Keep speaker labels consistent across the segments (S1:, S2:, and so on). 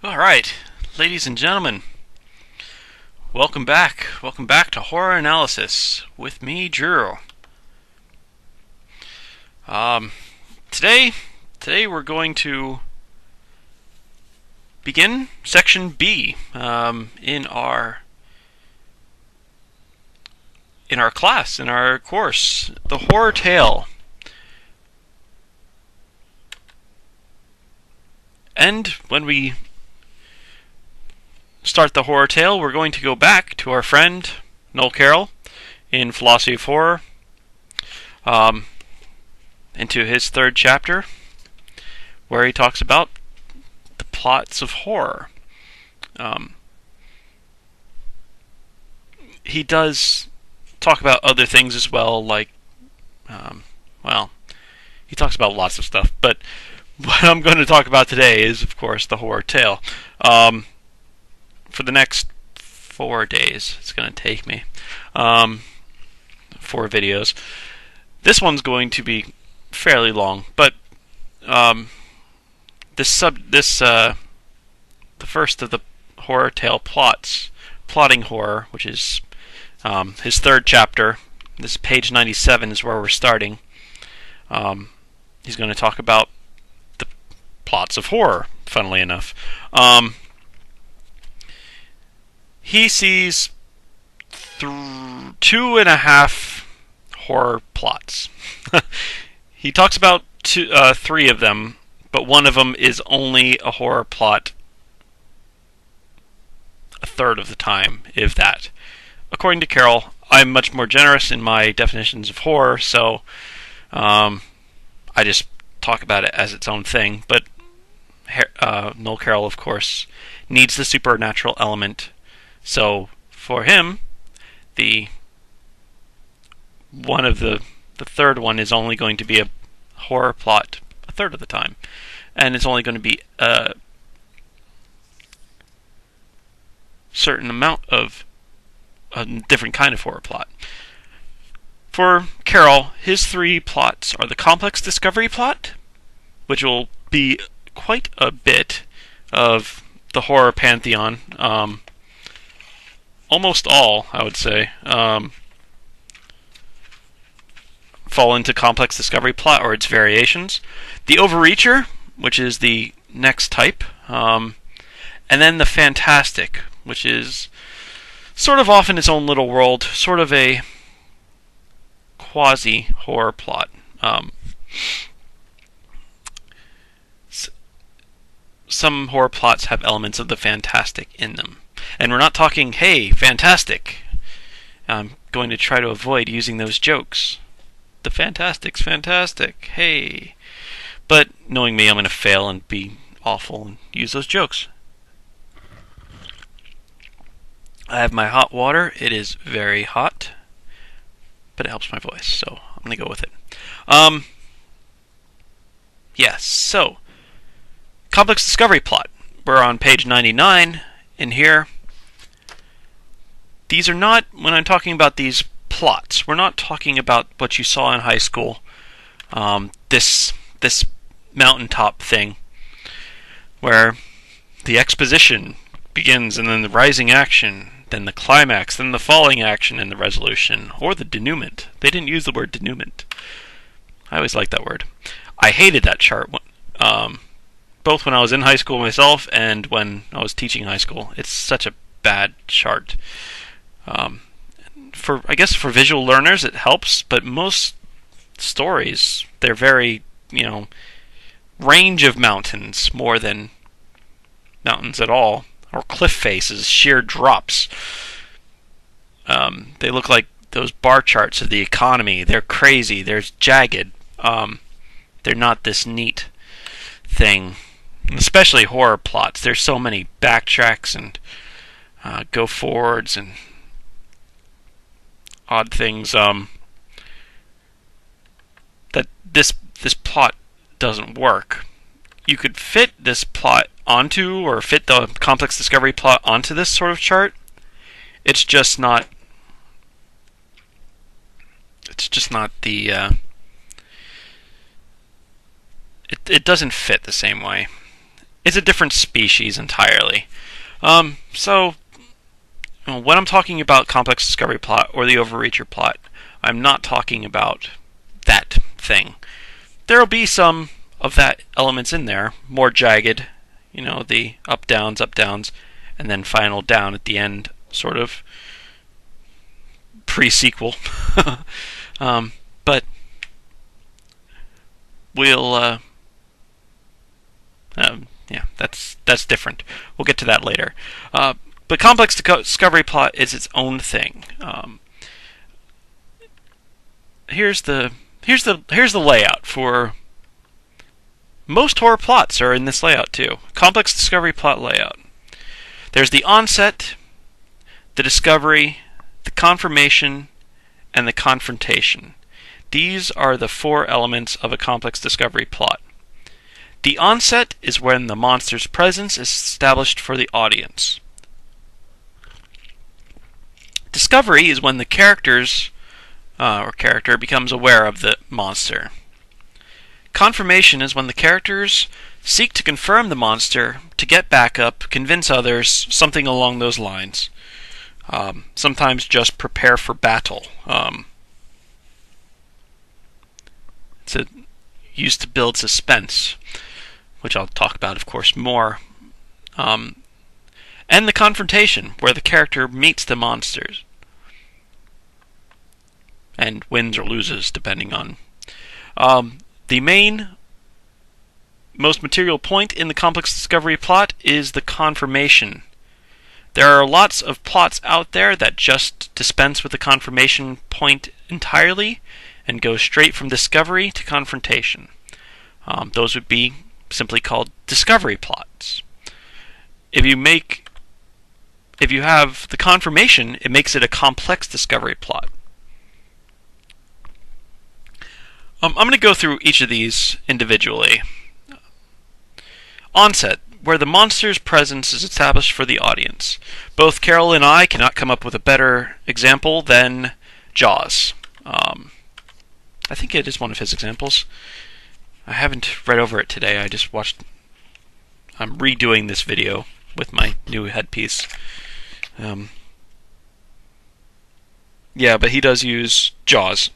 S1: Alright, ladies and gentlemen, welcome back. Welcome back to Horror Analysis with me, Drew. Today we're going to begin Section B in our class, in our course, the horror tale. And when we start the horror tale, we're going to go back to our friend Noel Carroll in Philosophy of Horror, into his third chapter, where he talks about the plots of horror. He does talk about other things as well, like, he talks about lots of stuff, but what I'm going to talk about today is, of course, the horror tale. For the next 4 days, it's going to take me, 4 videos. This one's going to be fairly long, but the first of the horror tale plotting horror, which is his third chapter. This page 97 is where we're starting. He's going to talk about the plots of horror, funnily enough. He sees 2.5 horror plots. He talks about 3 of them, but one of them is only a horror plot a third of the time, if that. According to Carroll, I'm much more generous in my definitions of horror, so I just talk about it as its own thing. But Noel Carroll, of course, needs the supernatural element. So for him, the third one is only going to be a horror plot a third of the time, and it's only going to be a certain amount of a different kind of horror plot. For Carroll, his 3 plots are the complex discovery plot, which will be quite a bit of the horror pantheon. Almost all, I would say, fall into complex discovery plot or its variations. The overreacher, which is the next type, and then the fantastic, which is sort of off in its own little world, sort of a quasi-horror plot. Some horror plots have elements of the fantastic in them. And we're not talking, hey, fantastic. I'm going to try to avoid using those jokes. The fantastic's fantastic, hey. But knowing me, I'm going to fail and be awful and use those jokes. I have my hot water. It is very hot, but it helps my voice, so I'm going to go with it. Yes, so complex discovery plot. We're on page 99 in here. These are not, when I'm talking about these plots, we're not talking about what you saw in high school, this mountaintop thing, where the exposition begins and then the rising action, then the climax, then the falling action and the resolution, or the denouement. They didn't use the word denouement. I always liked that word. I hated that chart, both when I was in high school myself and when I was teaching high school. It's such a bad chart. I guess for visual learners it helps, but most stories, they're very, range of mountains more than mountains at all, or cliff faces, sheer drops. They look like those bar charts of the economy. They're crazy, they're jagged. They're not this neat thing. Especially horror plots. There's so many backtracks and go forwards and odd things that this plot doesn't work. You could fit this plot onto, or fit the complex discovery plot onto this sort of chart. It's just not the it doesn't fit the same way. it's a different species entirely. So when I'm talking about complex discovery plot or the Overreacher plot, I'm not talking about that thing. There'll be some of that elements in there, more jagged, the up downs, and then final down at the end, sort of pre-sequel. But we'll, yeah, that's different. We'll get to that later. But complex discovery plot is its own thing. Here's the layout for most horror plots are in this layout too. Complex discovery plot layout. There's the onset, the discovery, the confirmation, and the confrontation. These are the 4 elements of a complex discovery plot. The onset is when the monster's presence is established for the audience. Discovery is when the character becomes aware of the monster. Confirmation is when the characters seek to confirm the monster, to get backup, convince others, something along those lines. Sometimes just prepare for battle. It's used to build suspense, which I'll talk about, of course, more. And the confrontation, where the character meets the monsters and wins or loses, depending on. The main, most material point in the complex discovery plot is the confirmation. There are lots of plots out there that just dispense with the confirmation point entirely and go straight from discovery to confrontation. Those would be simply called discovery plots. If you have the confirmation, it makes it a complex discovery plot. I'm going to go through each of these individually. Onset, where the monster's presence is established for the audience. Both Carroll and I cannot come up with a better example than Jaws. I think it is one of his examples. I haven't read over it today. I'm redoing this video with my new headpiece. Yeah, but he does use Jaws.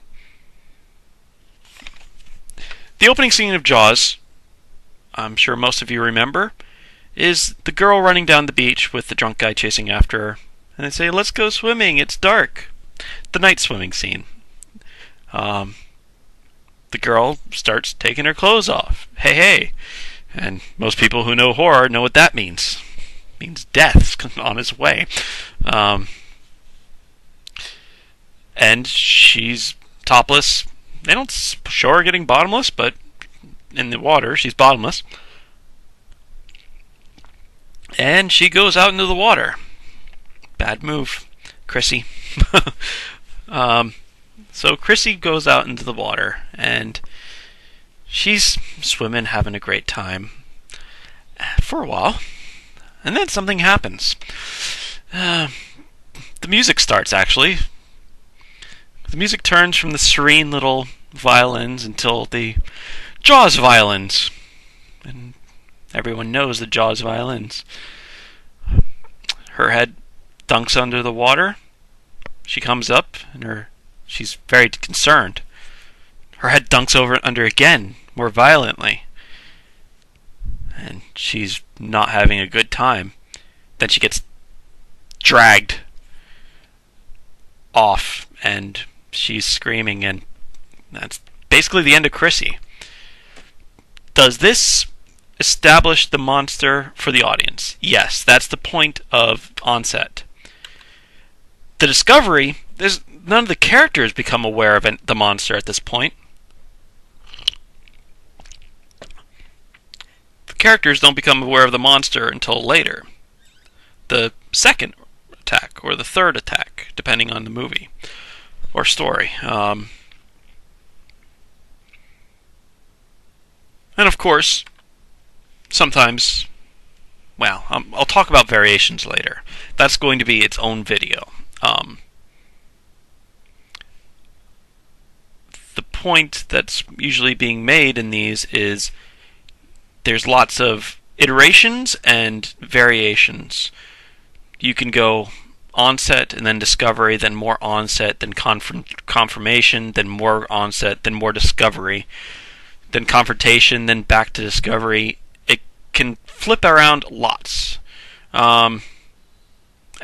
S1: The opening scene of Jaws, I'm sure most of you remember, is the girl running down the beach with the drunk guy chasing after her. And they say, "Let's go swimming, it's dark." The night swimming scene. The girl starts taking her clothes off. Hey, hey. And most people who know horror know what that means. It means death's on its way. And she's topless. They don't show her getting bottomless, but in the water, she's bottomless. And she goes out into the water. Bad move, Chrissy. So Chrissy goes out into the water, and she's swimming, having a great time for a while. And then something happens. The music starts, actually. The music turns from the serene little violins until the Jaws violins. And everyone knows the Jaws violins. Her head dunks under the water. She comes up, and she's very concerned. Her head dunks under again, more violently. And she's not having a good time. Then she gets dragged off, and she's screaming, and that's basically the end of Chrissy. Does this establish the monster for the audience? Yes, that's the point of onset. The discovery, none of the characters become aware of the monster at this point. The characters don't become aware of the monster until later. The second attack, or the third attack, depending on the movie or story. And of course, sometimes, well, I'll talk about variations later. That's going to be its own video. The point that's usually being made in these is there's lots of iterations and variations. You can go onset and then discovery, then more onset, then confirmation, then more onset, then more discovery, then confrontation, then back to discovery. It can flip around lots.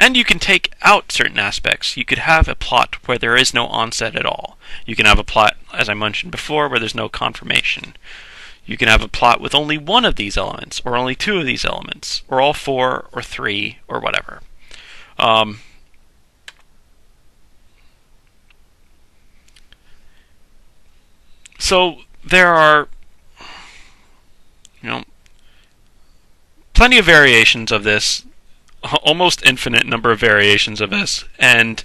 S1: And you can take out certain aspects. You could have a plot where there is no onset at all. You can have a plot, as I mentioned before, where there's no confirmation. You can have a plot with only one of these elements, or only two of these elements, or all four, or three, or whatever. So there are, plenty of variations of this, almost infinite number of variations of this, and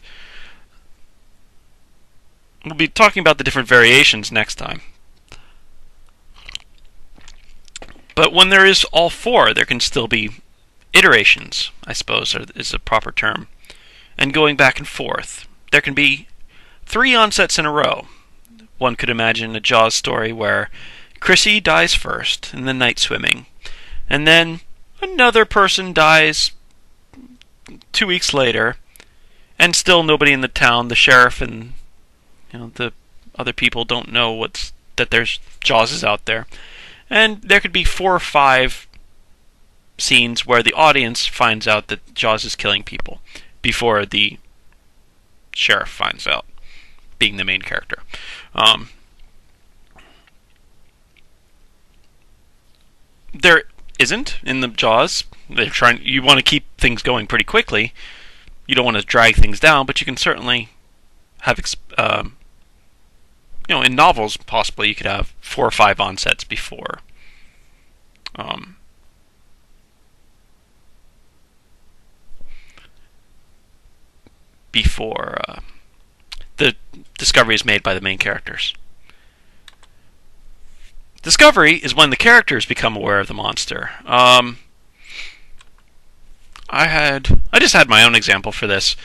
S1: we'll be talking about the different variations next time. But when there is all four, there can still be iterations, I suppose is a proper term, and going back and forth. There can be 3 onsets in a row. One could imagine a Jaws story where Chrissy dies first in the night swimming, and then another person dies 2 weeks later, and still nobody in the town, the sheriff and the other people don't know that there's Jaws is out there. And there could be 4 or 5 scenes where the audience finds out that Jaws is killing people before the sheriff finds out, being the main character. There isn't in the Jaws. You want to keep things going pretty quickly. You don't want to drag things down, but you can certainly have, in novels possibly you could have 4 or 5 onsets before. The discovery is made by the main characters. Discovery is when the characters become aware of the monster. I just had my own example for this.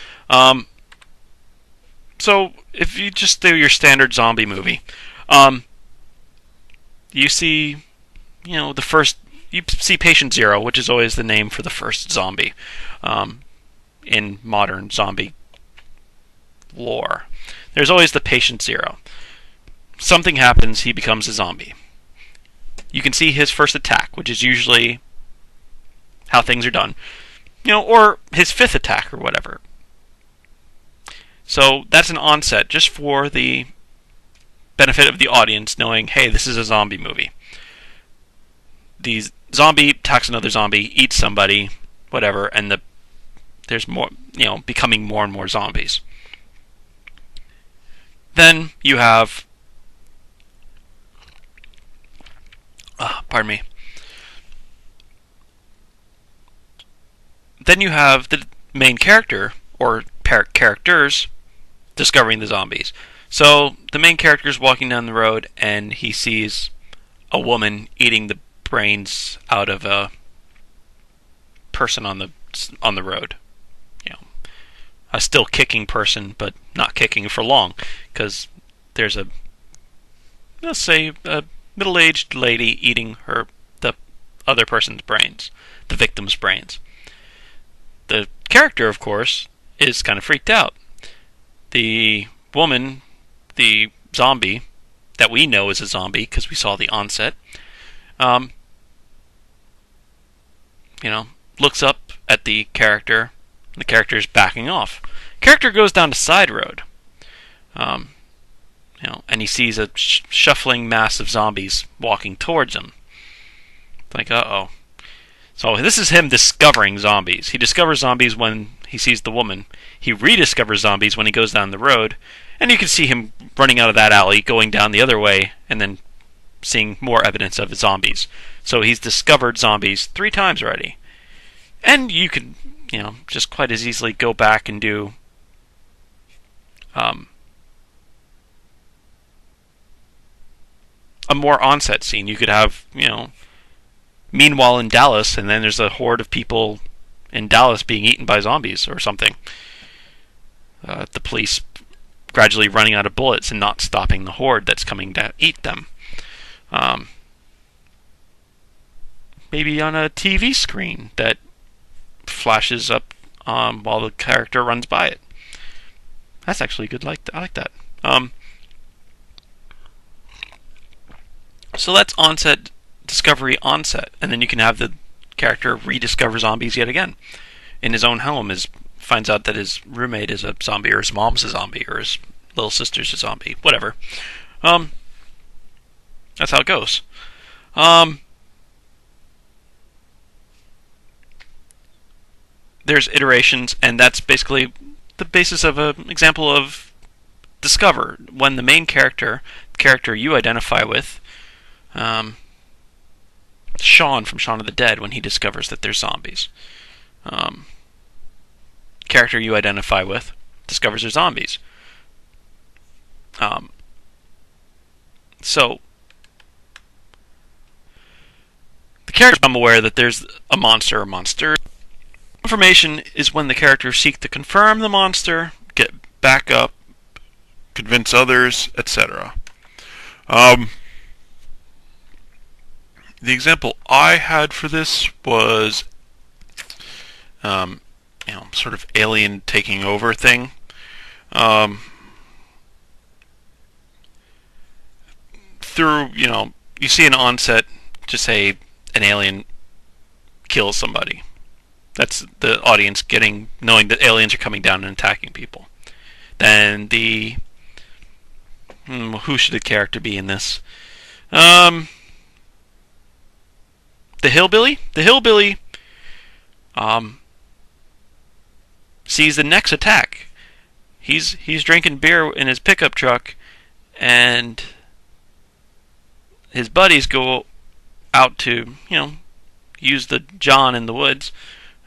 S1: So if you just do your standard zombie movie, you see, you see Patient Zero, which is always the name for the first zombie in modern zombie lore. There's always the Patient Zero. Something happens, he becomes a zombie. You can see his first attack, which is usually how things are done, or his 5th attack or whatever. So that's an onset just for the benefit of the audience, knowing, hey, this is a zombie movie. The zombie attacks another zombie, eats somebody, whatever, and there's more, becoming more and more zombies. Then you have, Then you have the main character, or characters, discovering the zombies. So the main character is walking down the road and he sees a woman eating the brains out of a person on the road. A still kicking person, but not kicking for long, because there's let's say a middle-aged lady eating the other person's brains, the victim's brains. The character, of course, is kind of freaked out. The woman, the zombie, that we know is a zombie because we saw the onset, looks up at the character. The character is backing off. Character goes down a side road, and he sees a shuffling mass of zombies walking towards him. Like, uh-oh. So this is him discovering zombies. He discovers zombies when he sees the woman. He rediscovers zombies when he goes down the road, and you can see him running out of that alley, going down the other way, and then seeing more evidence of zombies. So he's discovered zombies 3 times already. And you can, just quite as easily go back and do a more onset scene. You could have, meanwhile in Dallas, and then there's a horde of people in Dallas being eaten by zombies or something. The police gradually running out of bullets and not stopping the horde that's coming to eat them. maybe on a TV screen that flashes up while the character runs by it. That's actually good. I like that. So that's onset, discovery, onset, and then you can have the character rediscover zombies yet again in his own home. Finds out that his roommate is a zombie, or his mom's a zombie, or his little sister's a zombie, whatever. That's how it goes. There's iterations, and that's basically the basis of an example of discover. When the main character you identify with, Shaun from Shaun of the Dead, when he discovers that there's zombies. Character you identify with discovers there's zombies. So the character become aware that there's a monster. Information is when the characters seek to confirm the monster, get back up, convince others, etc. The example I had for this was, sort of alien taking over thing. Through, you see an onset, just say an alien kills somebody. That's the audience knowing that aliens are coming down and attacking people. Then who should the character be in this? The hillbilly. The hillbilly sees the next attack. He's drinking beer in his pickup truck, and his buddies go out to use the John in the woods.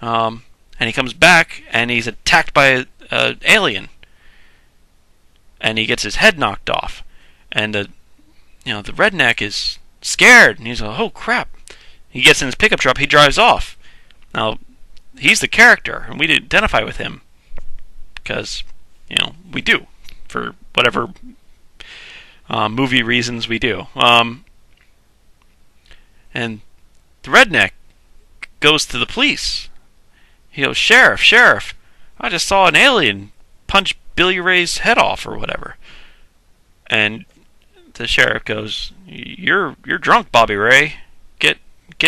S1: And he comes back, and he's attacked by an alien, and he gets his head knocked off, and the redneck is scared, and he's like, "Oh crap!" He gets in his pickup truck, he drives off. Now, he's the character, and we identify with him because we do, for whatever movie reasons we do. And the redneck goes to the police. He goes, Sheriff, I just saw an alien punch Billy Ray's head off or whatever. And the sheriff goes, You're drunk, Bobby Ray. Get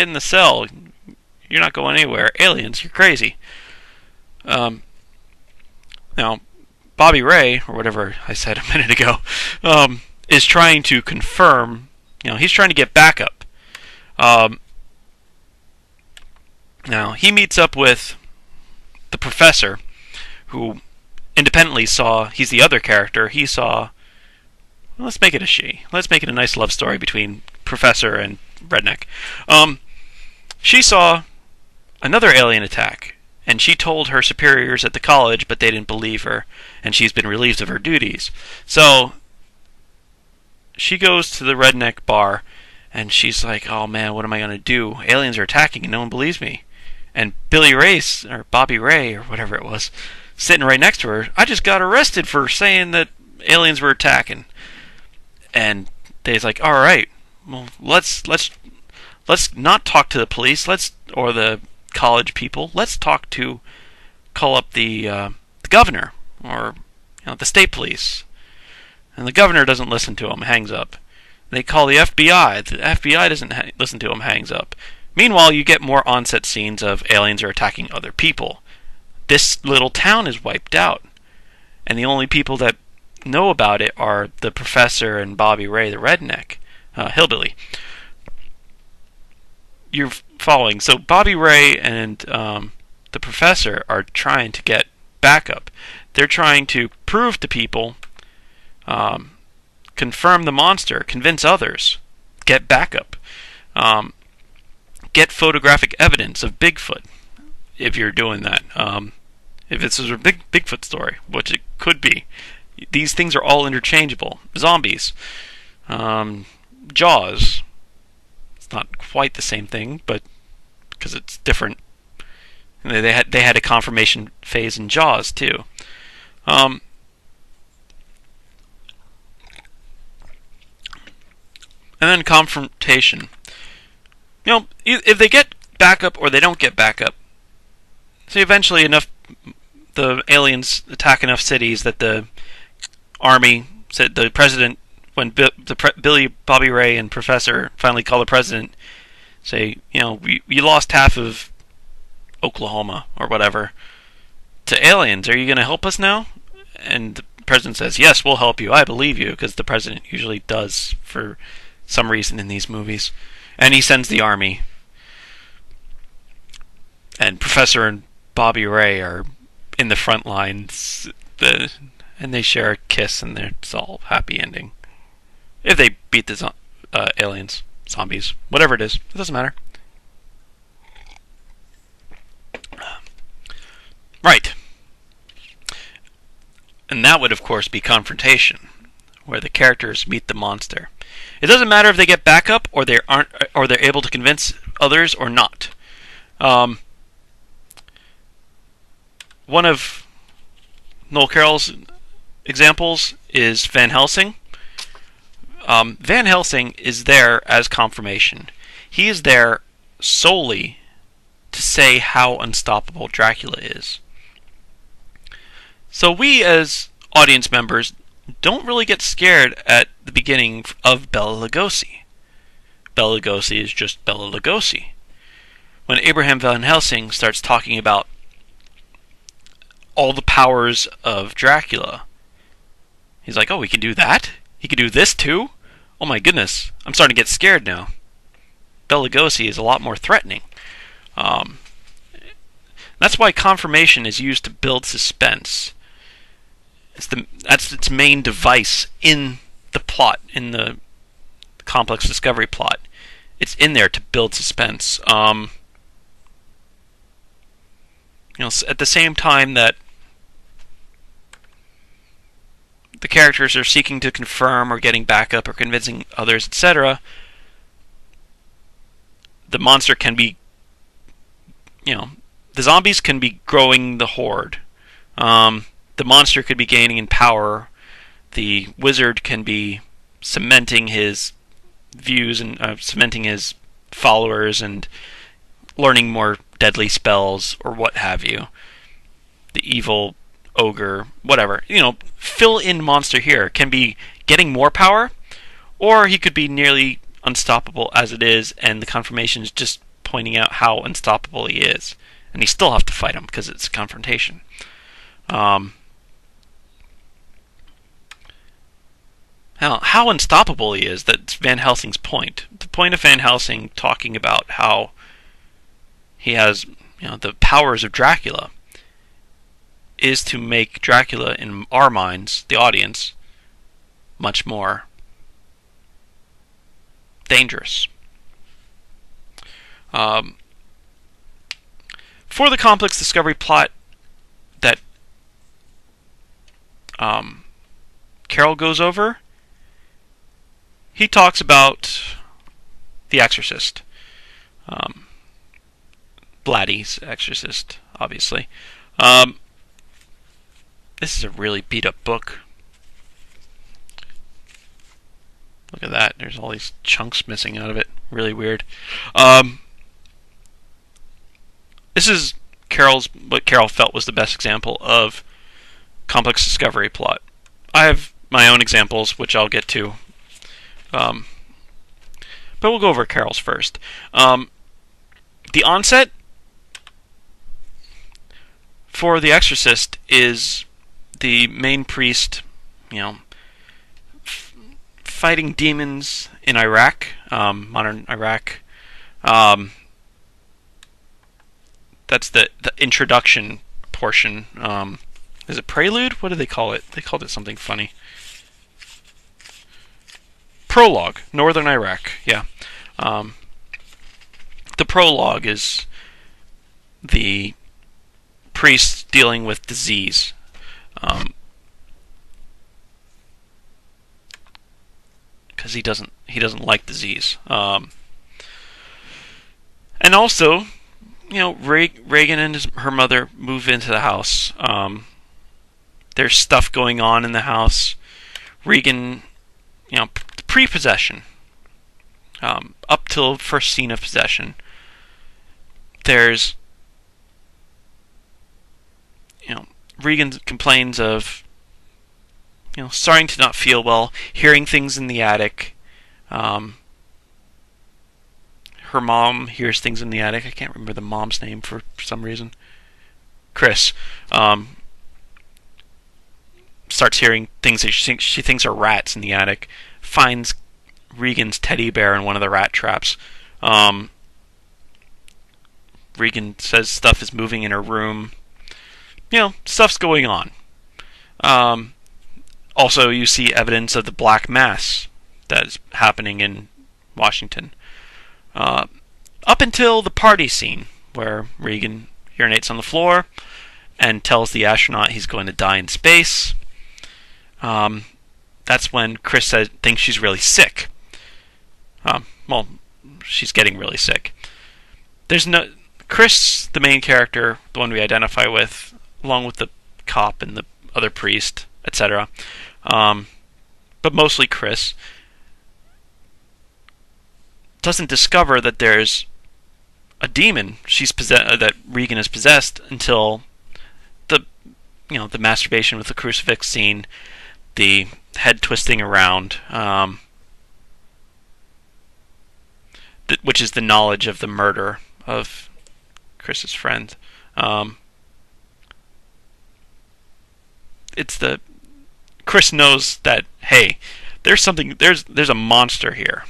S1: in the cell. You're not going anywhere. Aliens, you're crazy. Now, Bobby Ray, or whatever I said a minute ago, is trying to confirm, he's trying to get backup. Now, he meets up with the professor, who independently saw, he's the other character, he saw, well, let's make it a she. Let's make it a nice love story between professor and redneck. She saw another alien attack, and she told her superiors at the college, but they didn't believe her, and she's been relieved of her duties. So she goes to the redneck bar, and she's like, oh man, what am I going to do? Aliens are attacking and no one believes me. And Billy Ray, or Bobby Ray, or whatever it was, sitting right next to her, I just got arrested for saying that aliens were attacking. And they's like, all right, well, let's not talk to the police, or the college people. Let's call up the governor, or the state police. And the governor doesn't listen to him, hangs up. They call the FBI. The FBI doesn't listen to him, hangs up. Meanwhile, you get more onset scenes of aliens are attacking other people. This little town is wiped out, and the only people that know about it are the professor and Bobby Ray, the redneck, hillbilly. You're following. So Bobby Ray and the professor are trying to get backup. They're trying to prove to people, confirm the monster, convince others, get backup, get photographic evidence of Bigfoot, if you're doing that. If it's a big Bigfoot story, which it could be. These things are all interchangeable. Zombies. Jaws. It's not quite the same thing, but because it's different. And they had a confirmation phase in Jaws too. And then confrontation. if they get backup or they don't get backup, so eventually the aliens attack enough cities that the army, said the president, when Billy, Bobby Ray, and Professor finally call the president, say, we lost half of Oklahoma or whatever to aliens. Are you going to help us now? And the president says, yes, we'll help you. I believe you, because the president usually does for some reason in these movies. And he sends the army. And Professor and Bobby Ray are in the front lines, and they share a kiss, and it's all happy ending. If they beat the aliens, zombies, whatever it is, it doesn't matter. Right. And that would, of course, be confrontation, where the characters meet the monster. It doesn't matter if they get backup or they're able to convince others or not. One of Noel Carroll's examples is Van Helsing. Van Helsing is there as confirmation. He is there solely to say how unstoppable Dracula is. So we, as audience members, don't really get scared at the beginning of Bela Lugosi. Bela Lugosi is just Bela Lugosi. When Abraham Van Helsing starts talking about all the powers of Dracula, he's like, oh, he can do that? He can do this too? Oh my goodness, I'm starting to get scared now. Bela Lugosi is a lot more threatening. That's why confirmation is used to build suspense. That's its main device in the plot, in the complex discovery plot. It's in there to build suspense. At the same time that the characters are seeking to confirm or getting backup or convincing others, etc., the monster can be, the zombies can be growing the horde. The monster could be gaining in power. The wizard can be cementing his views and cementing his followers and learning more deadly spells or what have you. The evil ogre, whatever. Fill-in monster here can be getting more power, or he could be nearly unstoppable as it is, and the confirmation is just pointing out how unstoppable he is. And you still have to fight him because it's a confrontation. How unstoppable he is, that's Van Helsing's point. The point of Van Helsing talking about how he has the powers of Dracula is to make Dracula, in our minds, the audience, much more dangerous. For the complex discovery plot that Carroll goes over, he talks about The Exorcist. Blatty's Exorcist, obviously. This is a really beat-up book. Look at that. There's all these chunks missing out of it. Really weird. This is what Carroll felt was the best example of complex discovery plot. I have my own examples, which I'll get to. But we'll go over Carroll's first. The onset for The Exorcist is the main priest, fighting demons in Iraq, modern Iraq. That's the introduction portion. Is it prelude? What do they call it? They called it something funny. Prologue, Northern Iraq, yeah. The prologue is the priest dealing with disease. Because he doesn't like disease. And also, Reagan and her mother move into the house. There's stuff going on in the house. Reagan, pre-possession. Up till first scene of possession, there's, Regan complains of, starting to not feel well, hearing things in the attic. Her mom hears things in the attic. I can't remember the mom's name for some reason. Chris. Starts hearing things that she thinks are rats in the attic. Finds Regan's teddy bear in one of the rat traps. Regan says stuff is moving in her room. Stuff's going on. Also, you see evidence of the Black Mass that is happening in Washington. Up until the party scene, where Regan urinates on the floor and tells the astronaut he's going to die in space. That's when Chris thinks she's really sick. She's getting really sick. Chris, the main character, the one we identify with, along with the cop and the other priest, etc., but mostly Chris, doesn't discover that there's a demon that Regan is possessed until the masturbation with the crucifix scene, the head twisting around, which is the knowledge of the murder of Chris's friend. Chris knows that, hey, there's a monster here.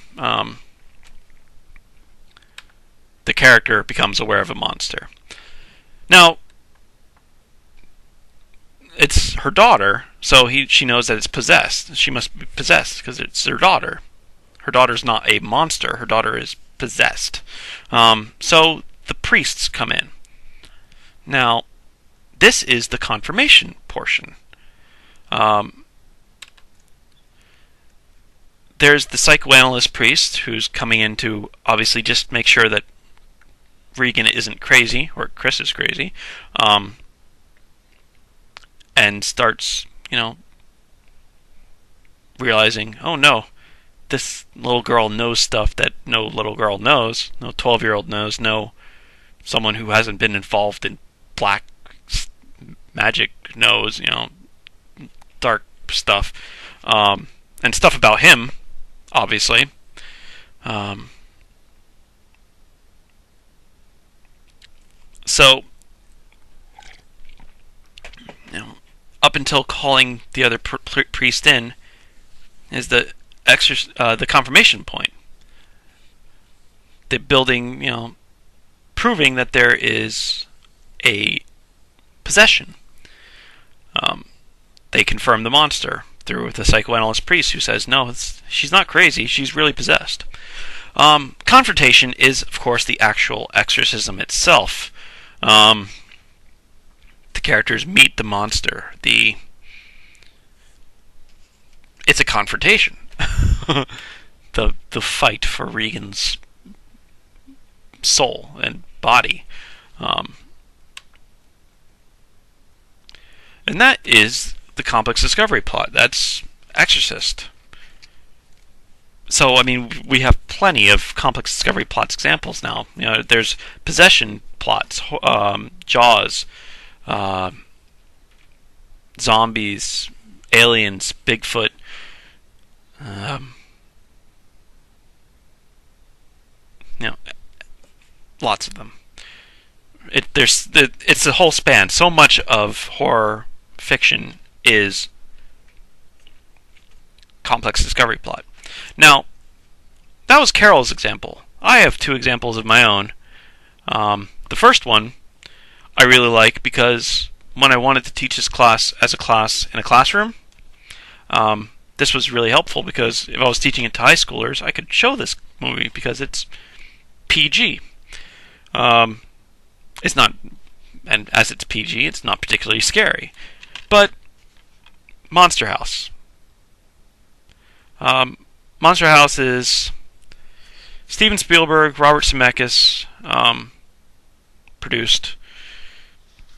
S1: The character becomes aware of a monster. Now, it's her daughter, so she knows that it's possessed. She must be possessed because it's her daughter. Her daughter's not a monster. Her daughter is possessed. So the priests come in. Now, this is the confirmation portion. There's the psychoanalyst priest who's coming in to obviously just make sure that Regan isn't crazy, or Chris is crazy, and starts, realizing, oh no, this little girl knows stuff that no little girl knows, no 12-year-old knows, no someone who hasn't been involved in black magic knows, dark stuff, and stuff about him, obviously. So, up until calling the other priest in, is the confirmation point. The building, proving that there is a possession. They confirm the monster through the psychoanalyst priest who says, no, she's not crazy, she's really possessed. Confrontation is, of course, the actual exorcism itself. The characters meet the monster. It's a confrontation. The fight for Regan's soul and body. And that is the complex discovery plot. That's Exorcist. So, we have plenty of complex discovery plots examples now. There's possession plots, Jaws, zombies, aliens, Bigfoot. Lots of them. It's a whole span. So much of horror fiction is complex discovery plot. Now, that was Carrolls' example. I have two examples of my own. The first one I really like because when I wanted to teach this class as a class in a classroom, this was really helpful because if I was teaching it to high schoolers, I could show this movie because it's PG. It's not, and as it's PG, it's not particularly scary. But Monster House. Monster House is Steven Spielberg, Robert Zemeckis produced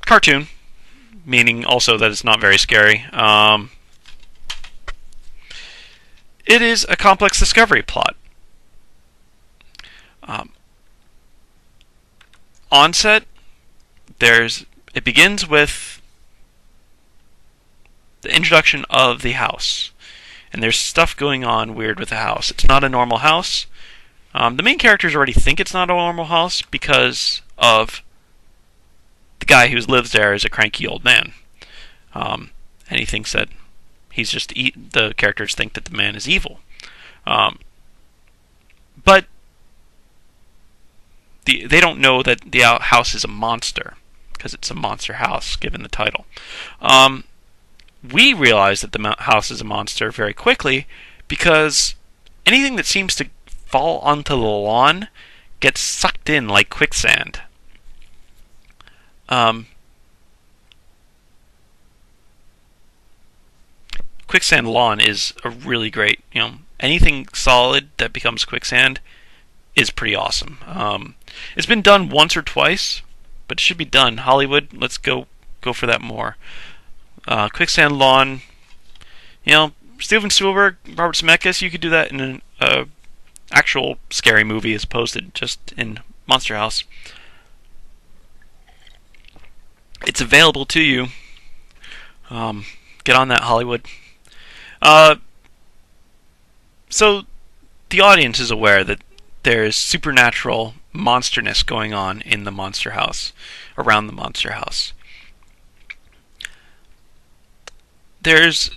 S1: cartoon, meaning also that it's not very scary. It is a complex discovery plot. onset, it begins with the introduction of the house. And there's stuff going on weird with the house. It's not a normal house. The main characters already think it's not a normal house because of the guy who lives there is a cranky old man. And he thinks that he's just the characters think that the man is evil. But they don't know that the house is a monster because it's a monster house, given the title. We realize that the house is a monster very quickly because anything that seems to fall onto the lawn gets sucked in like quicksand. Quicksand lawn is a really great, anything solid that becomes quicksand is pretty awesome. It's been done once or twice, but it should be done. Hollywood, let's go for that more. Quicksand lawn, Steven Spielberg, Robert Zemeckis, you could do that in an actual scary movie as opposed to just in Monster House. It's available to you. Get on that, Hollywood. So the audience is aware that there's supernatural monsterness going on in the Monster House, around the Monster House. There's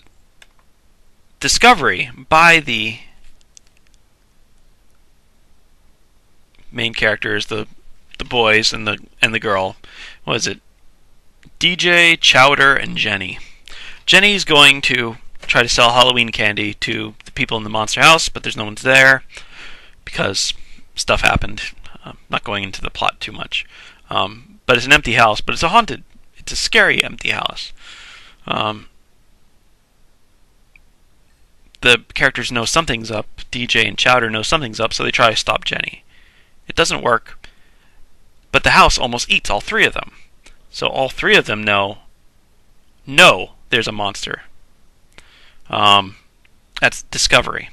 S1: discovery by the main characters, the boys and the girl. What is it? DJ, Chowder, and Jenny. Jenny's going to try to sell Halloween candy to the people in the monster house, but there's no one's there because stuff happened. Not going into the plot too much. But it's an empty house, but it's a scary empty house. The characters know something's up. DJ and Chowder know something's up, so they try to stop Jenny. It doesn't work, but the house almost eats all three of them. So all three of them know there's a monster. That's discovery.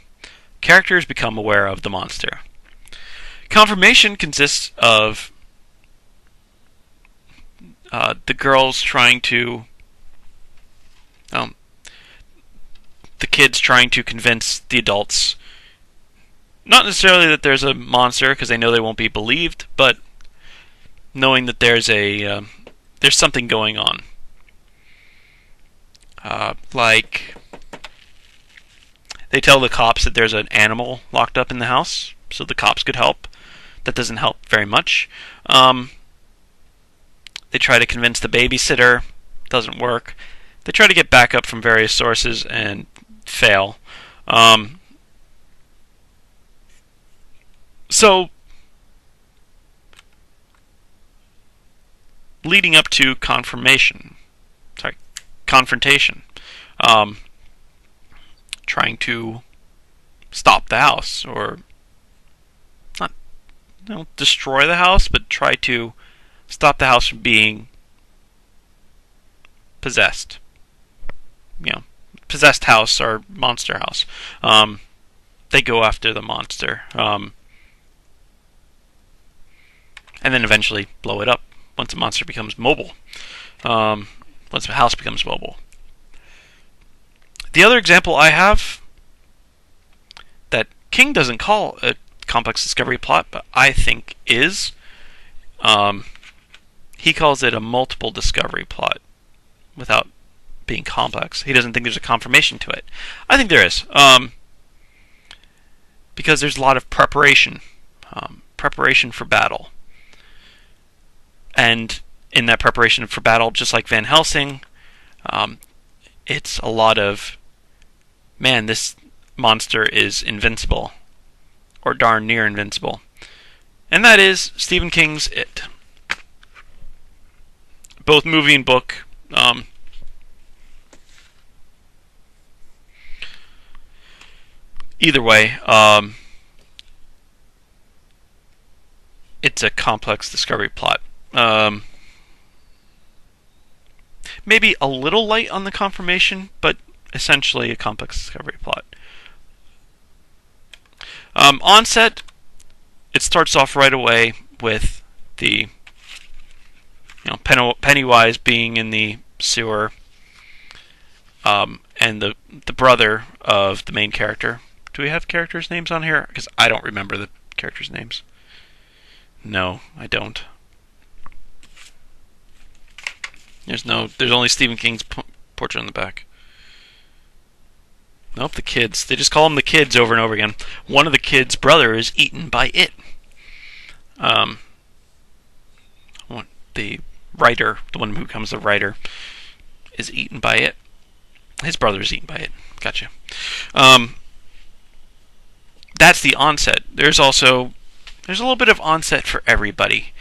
S1: Characters become aware of the monster. Confirmation consists of the girls trying to... the kids trying to convince the adults, not necessarily that there's a monster because they know they won't be believed, but knowing that there's something going on. Like they tell the cops that there's an animal locked up in the house, so the cops could help. That doesn't help very much. They try to convince the babysitter. Doesn't work. They try to get backup from various sources and fail. So, leading up to confrontation, trying to stop the house, or not, destroy the house, but try to stop the house from being possessed. Possessed house or monster house. They go after the monster, and then eventually blow it up once the monster becomes mobile. Once the house becomes mobile. The other example I have that King doesn't call a complex discovery plot, but I think is, he calls it a multiple discovery plot without being complex. He doesn't think there's a confirmation to it. I think there is, because there's a lot of preparation for battle. And in that preparation for battle, just like Van Helsing, it's a lot of, man, this monster is invincible, or darn near invincible. And that is Stephen King's It. Both movie and book. Either way, it's a complex discovery plot. Maybe a little light on the confirmation, but essentially a complex discovery plot. Onset, it starts off right away with the Pennywise being in the sewer, and the brother of the main character. Do we have characters' names on here? Because I don't remember the characters' names. No, I don't. There's only Stephen King's portrait on the back. Nope, the kids. They just call them the kids over and over again. One of the kids' brother is eaten by it. The writer, the one who becomes the writer, is eaten by it. His brother is eaten by it. Gotcha. That's the onset. There's a little bit of onset for everybody.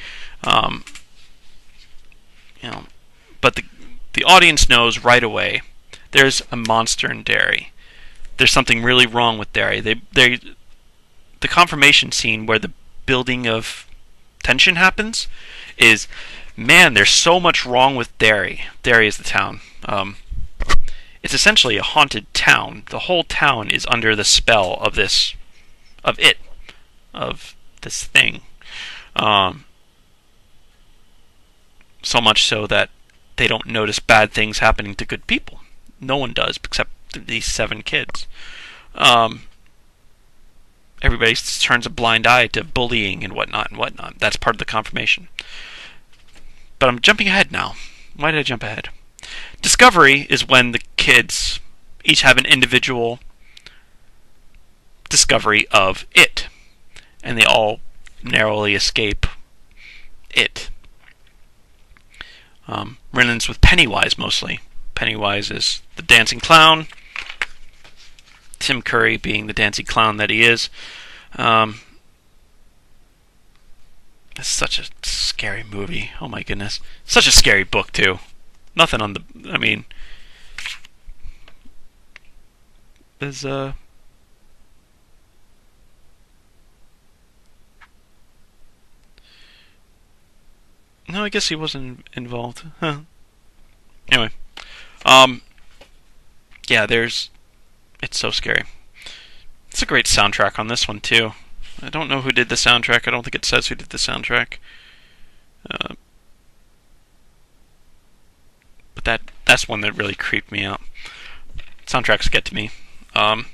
S1: But the audience knows right away there's a monster in Derry. There's something really wrong with Derry. The confirmation scene where the building of tension happens is, man, there's so much wrong with Derry. Derry is the town. It's essentially a haunted town. The whole town is under the spell of this thing. So much so that they don't notice bad things happening to good people. No one does, except these 7 kids. Everybody turns a blind eye to bullying and whatnot. That's part of the confirmation. But I'm jumping ahead now. Why did I jump ahead? Discovery is when the kids each have an individual discovery of it, and they all narrowly escape it. Run-ins with Pennywise mostly. Pennywise is the dancing clown. Tim Curry being the dancing clown that he is. It's such a scary movie. Oh my goodness. Such a scary book too. Nothing on the... I mean... There's No, I guess he wasn't involved. Huh. Anyway. Yeah, it's so scary. It's a great soundtrack on this one too. I don't know who did the soundtrack. I don't think it says who did the soundtrack. But that's one that really creeped me out. Soundtracks get to me. And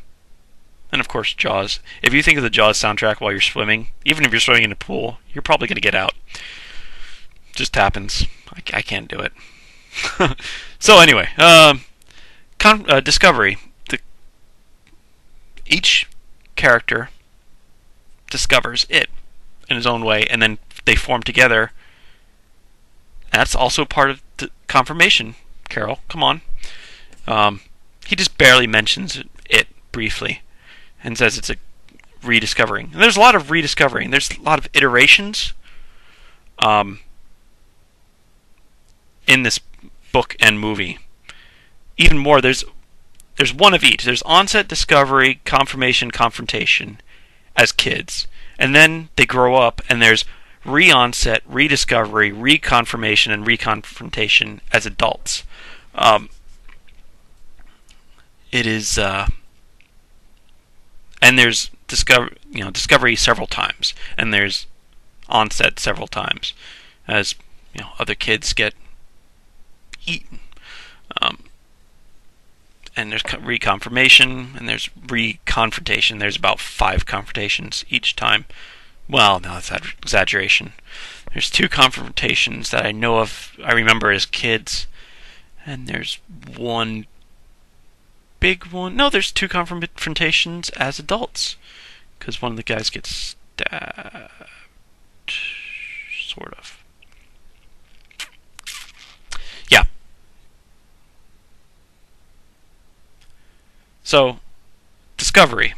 S1: of course, Jaws. If you think of the Jaws soundtrack while you're swimming, even if you're swimming in a pool, you're probably going to get out. Just happens. I can't do it. So anyway, Discovery. Each character discovers it in his own way, and then they form together. That's also part of the confirmation. Carroll, come on. He just barely mentions it briefly and says it's a rediscovering. And there's a lot of rediscovering. There's a lot of iterations in this book and movie. Even more, there's one of each. There's onset, discovery, confirmation, confrontation as kids. And then they grow up and there's re-onset, rediscovery, reconfirmation, and reconfrontation as adults. It is and there's discovery several times, and there's onset several times as other kids get eaten. And there's reconfirmation, and there's reconfrontation. There's about 5 confrontations each time. Well, no, that's an exaggeration. There's 2 confrontations that I know of, I remember as kids. And there's one big one. No, there's 2 confrontations as adults. Because one of the guys gets stabbed. Sort of. Yeah. So, discovery.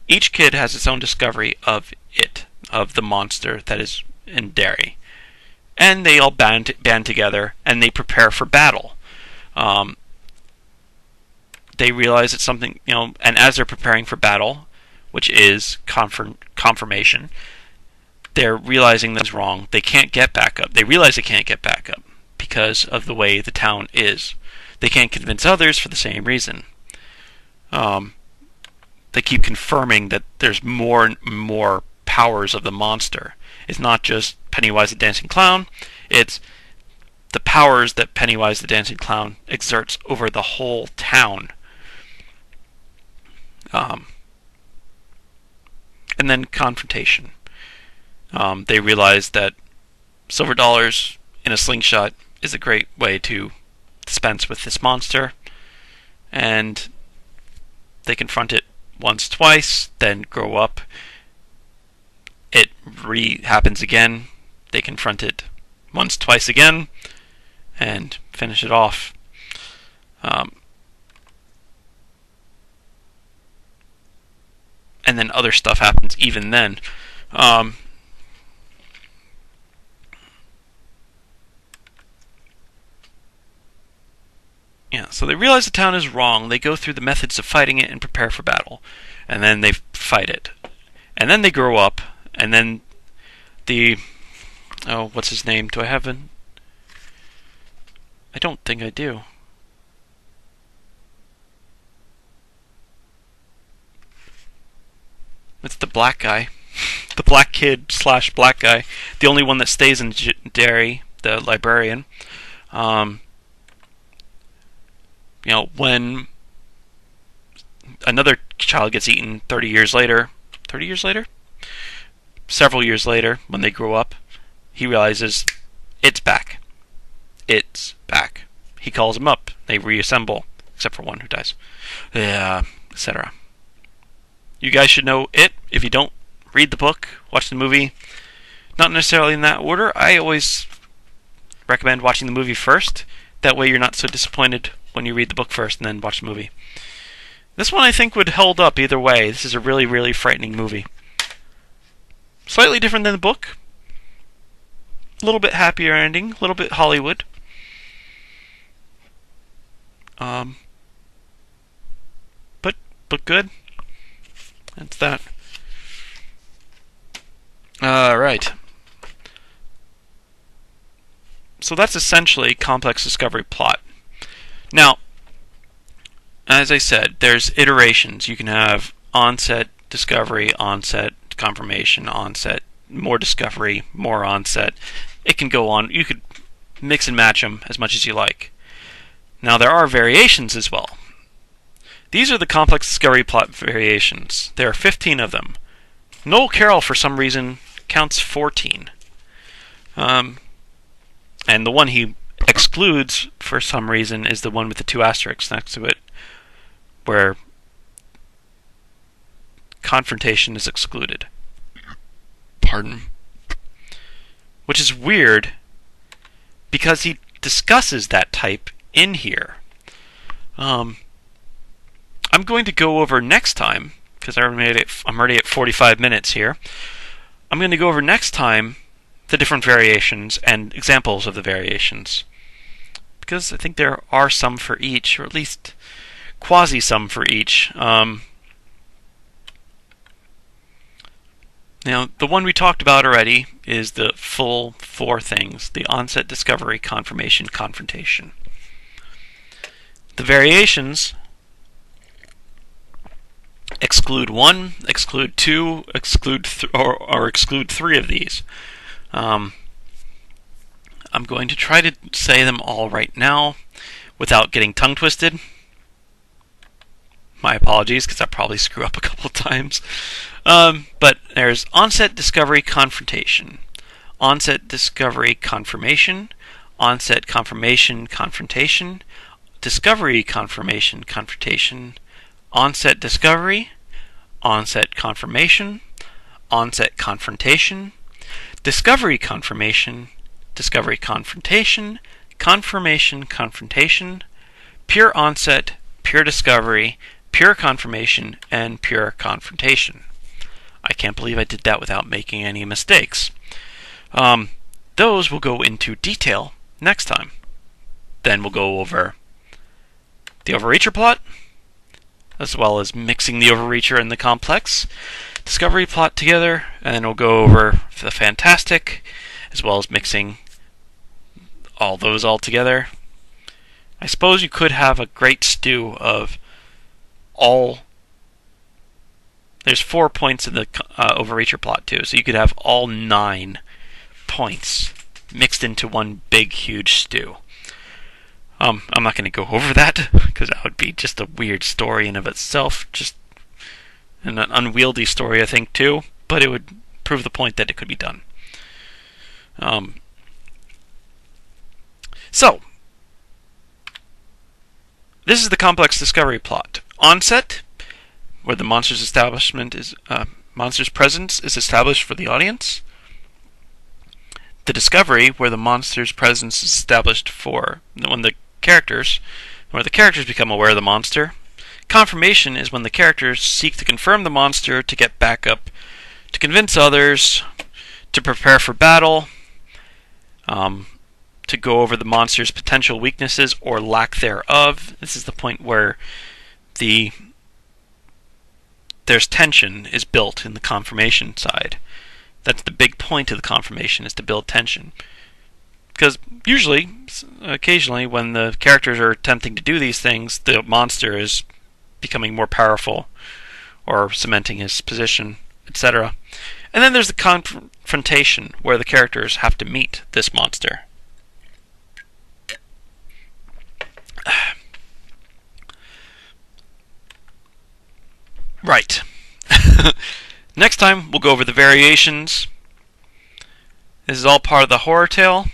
S1: Each kid has its own discovery of it, of the monster that is in Derry. And they all band together, and they prepare for battle. They realize it's something, and as they're preparing for battle, which is confirmation, they're realizing that's wrong. They can't get back up. They realize they can't get back up because of the way the town is. They can't convince others for the same reason. They keep confirming that there's more and more powers of the monster. It's not just Pennywise the dancing clown. It's the powers that Pennywise the Dancing Clown exerts over the whole town. And then confrontation. They realize that silver dollars in a slingshot is a great way to dispense with this monster, and they confront it once, twice, then grow up. It happens again. They confront it once, twice again, and finish it off. And then other stuff happens even then. So they realize the town is wrong. They go through the methods of fighting it and prepare for battle. And then they fight it. And then they grow up. And then what's his name? Do I have an... I don't think I do. It's the black guy. The black kid / black guy. The only one that stays in Derry, the librarian. When another child gets eaten 30 years later, several years later, when they grow up, he realizes it's back. It's back. He calls him up. They reassemble, except for one who dies, etc. You guys should know it. If you don't, read the book, watch the movie. Not necessarily in that order. I always recommend watching the movie first. That way you're not so disappointed when you read the book first and then watch the movie. This one I think would hold up either way. This is a really, really frightening movie. Slightly different than the book. A little bit happier ending. A little bit Hollywood. But good. That's that. Right. So that's essentially complex discovery plot. Now, as I said, there's iterations. You can have onset, discovery, onset, confirmation, onset, more discovery, more onset. It can go on. You could mix and match them as much as you like. Now, there are variations as well. These are the complex discovery plot variations. There are 15 of them. Noel Carroll, for some reason, counts 14. And the one he excludes, for some reason, is the one with the 2 asterisks next to it, where confrontation is excluded. Pardon. Which is weird, because he discusses that type in here. I'm going to go over next time, because I'm already at 45 minutes here. I'm going to go over next time the different variations and examples of the variations, because I think there are some for each, or at least quasi-some for each. Now, the one we talked about already is the full 4 things: the onset, discovery, confirmation, confrontation. The variations exclude 1, exclude 2, exclude or exclude 3 of these. I'm going to try to say them all right now without getting tongue twisted. My apologies, because I probably screw up a couple of times. But there's onset, discovery, confrontation. Onset, discovery, confirmation. Onset, confirmation, confrontation. Discovery, confirmation, confrontation. Onset, discovery. Onset, confirmation. Onset, confrontation. Discovery, confirmation. Discovery, confrontation. Confirmation, confrontation. Pure onset, pure discovery, pure confirmation, and pure confrontation. I can't believe I did that without making any mistakes. Those will go into detail next time. Then we'll go over the overreacher plot, as well as mixing the overreacher and the complex discovery plot together, and then we'll go over the fantastic, as well as mixing all those all together. I suppose you could have a great stew of all. There's 4 points in the overreacher plot too, so you could have all 9 points mixed into one big, huge stew. I'm not going to go over that, because that would be just a weird story in of itself, just an unwieldy story, I think, too, but it would prove the point that it could be done. So, this is the complex discovery plot. Onset, where the monster's presence is established for the audience. The discovery, where the monster's presence is established for where the characters become aware of the monster. Confirmation is when the characters seek to confirm the monster to get backup, to convince others, to prepare for battle, to go over the monster's potential weaknesses or lack thereof. This is the point where there's tension is built in the confirmation side. That's the big point of the confirmation, is to build tension. Because usually, occasionally, when the characters are attempting to do these things, the monster is becoming more powerful or cementing his position, etc. And then there's the confrontation, where the characters have to meet this monster. Right. Next time, we'll go over the variations. This is all part of the horror tale.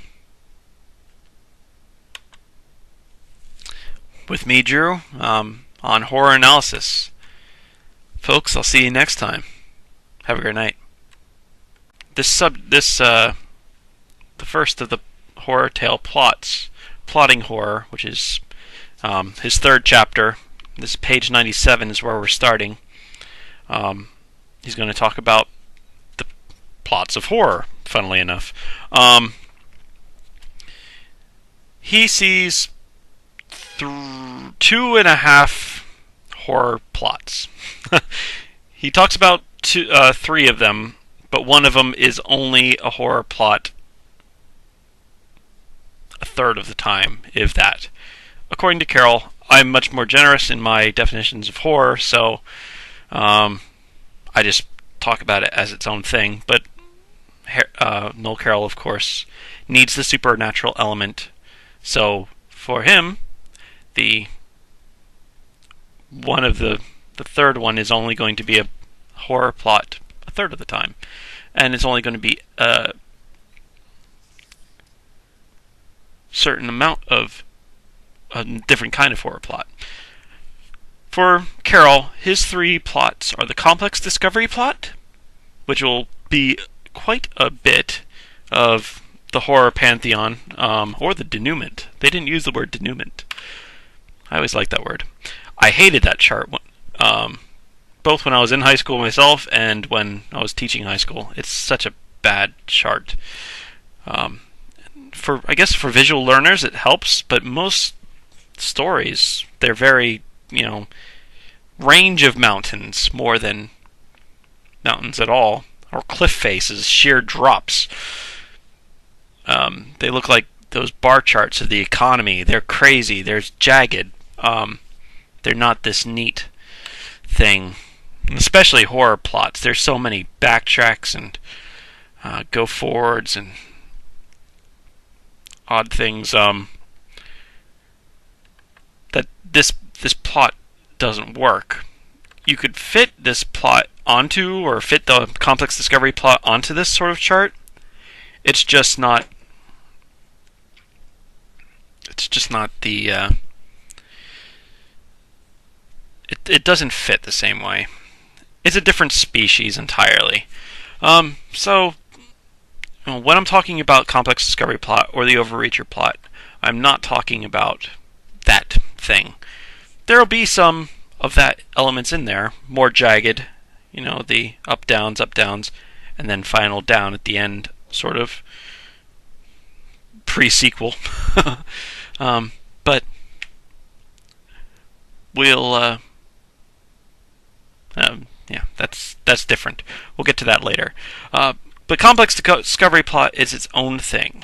S1: With me, Drew, on horror analysis. Folks, I'll see you next time. Have a great night. The first of the horror tale plots, plotting horror, which is his third chapter. This is page 97 is where we're starting. He's going to talk about the plots of horror, funnily enough. He sees 2.5 horror plots. He talks about 3 of them, but one of them is only a horror plot a third of the time, if that. According to Carroll, I'm much more generous in my definitions of horror, so I just talk about it as its own thing. But Noel Carroll, of course, needs the supernatural element. So for him, the third one is only going to be a horror plot a third of the time, and it's only going to be a certain amount of a different kind of horror plot. For Carroll, his 3 plots are the complex discovery plot, which will be quite a bit of the horror pantheon, or the denouement. They didn't use the word denouement. I always liked that word. I hated that chart, both when I was in high school myself and when I was teaching high school. It's such a bad chart. I guess for visual learners it helps, but most stories, they're very, range of mountains more than mountains at all, or cliff faces, sheer drops. They look like those bar charts of the economy. They're crazy. They're jagged. They're not this neat thing. And especially horror plots. There's so many backtracks and go forwards and odd things. That this plot doesn't work. You could fit this plot onto, or fit the complex discovery plot onto this sort of chart. It's just not the it doesn't fit the same way. It's a different species entirely. So when I'm talking about complex discovery plot or the overreacher plot, I'm not talking about that thing. There'll be some of that elements in there, more jagged, the up downs, and then final down at the end, sort of pre-sequel. But we'll that's different. We'll get to that later. But complex discovery plot is its own thing.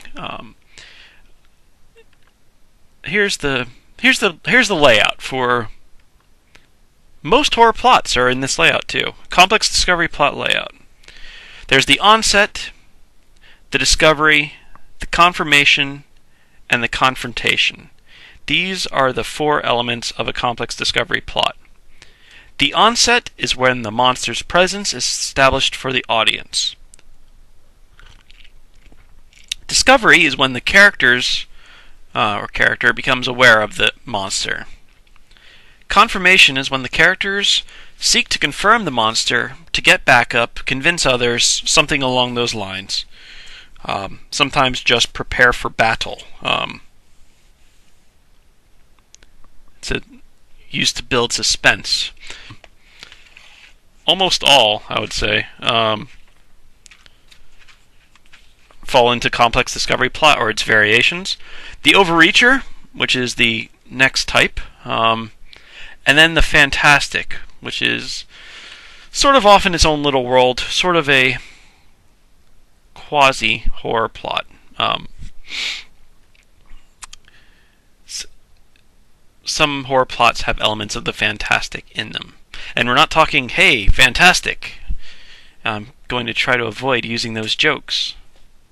S1: Here's the layout for most horror plots are in this layout too. Complex discovery plot layout. There's the onset, the discovery, the confirmation, and the confrontation. These are the four elements of a complex discovery plot. The onset is when the monster's presence is established for the audience. Discovery is when the character becomes aware of the monster. Confirmation is when the characters seek to confirm the monster, to get backup, convince others, something along those lines. Sometimes just prepare for battle. It's used to build suspense. Almost all, I would say, fall into complex discovery plot or its variations. The overreacher, which is the next type, and then the fantastic, which is sort of off in its own little world, sort of a quasi-horror plot. Some horror plots have elements of the fantastic in them. And we're not talking, hey, fantastic. I'm going to try to avoid using those jokes.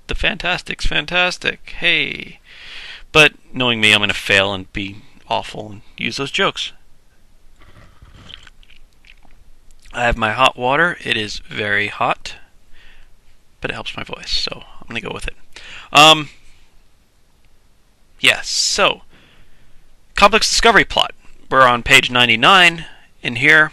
S1: The fantastic's fantastic, hey. But knowing me, I'm going to fail and be awful and use those jokes. I have my hot water. It is very hot, but it helps my voice, so I'm going to go with it. Yes, so complex discovery plot. We're on page 99 in here.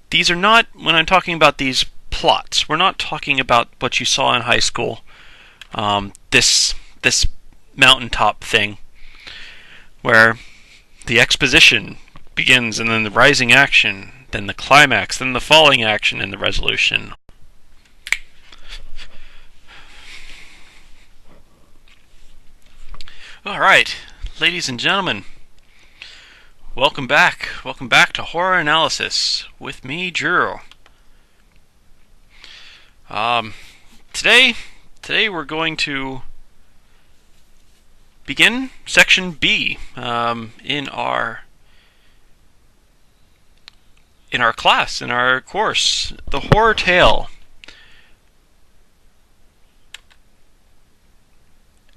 S1: These are not, when I'm talking about these plots, we're not talking about what you saw in high school, this mountaintop thing, where the exposition begins and then the rising action, then the climax, then the falling action and the resolution. Alright, ladies and gentlemen, welcome back. Welcome back to Horror Analysis with me, Drew. Today we're going to begin section B in our class, in our course, the horror tale.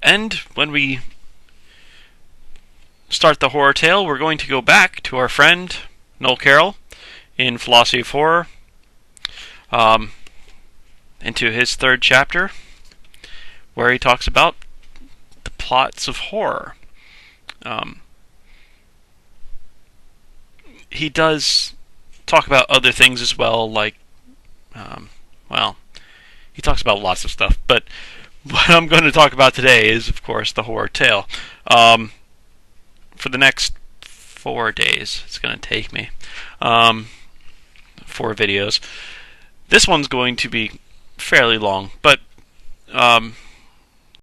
S1: And when we start the horror tale, we're going to go back to our friend Noel Carroll in Philosophy of Horror, into his third chapter, where he talks about the plots of horror. He does talk about other things as well, like, he talks about lots of stuff, but what I'm going to talk about today is, of course, the horror tale. For the next 4 days, it's going to take me, 4 videos. This one's going to be fairly long, but